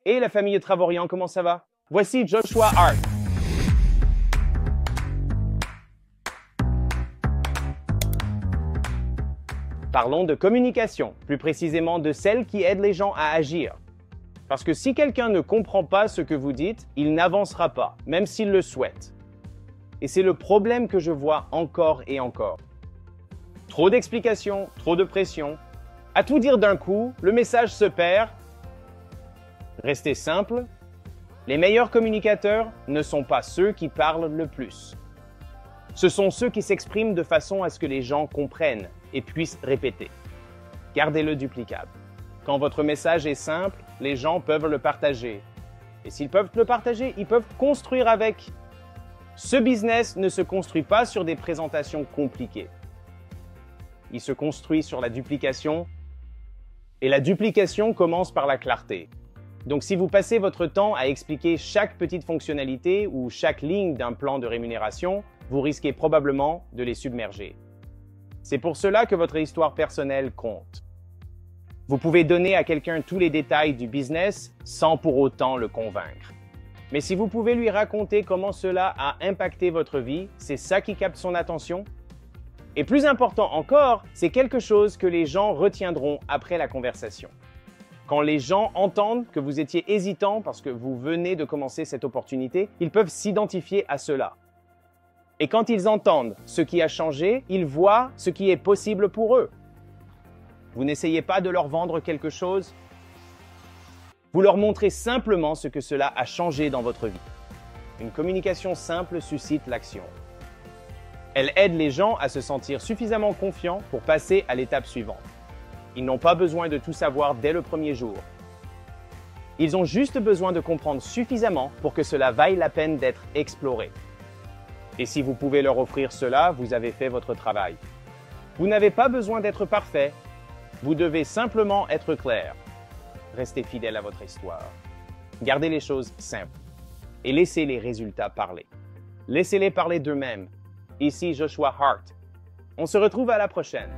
Et la famille Travorian, comment ça va? Voici Joshua Hart. Parlons de communication, plus précisément de celle qui aide les gens à agir. Parce que si quelqu'un ne comprend pas ce que vous dites, il n'avancera pas, même s'il le souhaite. Et c'est le problème que je vois encore et encore. Trop d'explications, trop de pression. À tout dire d'un coup, le message se perd. Restez simple. Les meilleurs communicateurs ne sont pas ceux qui parlent le plus. Ce sont ceux qui s'expriment de façon à ce que les gens comprennent et puissent répéter. Gardez-le duplicable. Quand votre message est simple, les gens peuvent le partager. Et s'ils peuvent le partager, ils peuvent construire avec. Ce business ne se construit pas sur des présentations compliquées. Il se construit sur la duplication. Et la duplication commence par la clarté. Donc si vous passez votre temps à expliquer chaque petite fonctionnalité ou chaque ligne d'un plan de rémunération, vous risquez probablement de les submerger. C'est pour cela que votre histoire personnelle compte. Vous pouvez donner à quelqu'un tous les détails du business sans pour autant le convaincre. Mais si vous pouvez lui raconter comment cela a impacté votre vie, c'est ça qui capte son attention. Et plus important encore, c'est quelque chose que les gens retiendront après la conversation. Quand les gens entendent que vous étiez hésitant parce que vous venez de commencer cette opportunité, ils peuvent s'identifier à cela. Et quand ils entendent ce qui a changé, ils voient ce qui est possible pour eux. Vous n'essayez pas de leur vendre quelque chose. Vous leur montrez simplement ce que cela a changé dans votre vie. Une communication simple suscite l'action. Elle aide les gens à se sentir suffisamment confiants pour passer à l'étape suivante. Ils n'ont pas besoin de tout savoir dès le premier jour. Ils ont juste besoin de comprendre suffisamment pour que cela vaille la peine d'être exploré. Et si vous pouvez leur offrir cela, vous avez fait votre travail. Vous n'avez pas besoin d'être parfait. Vous devez simplement être clair. Restez fidèle à votre histoire. Gardez les choses simples et laissez les résultats parler. Laissez-les parler d'eux-mêmes. Ici Joshua Hart. On se retrouve à la prochaine.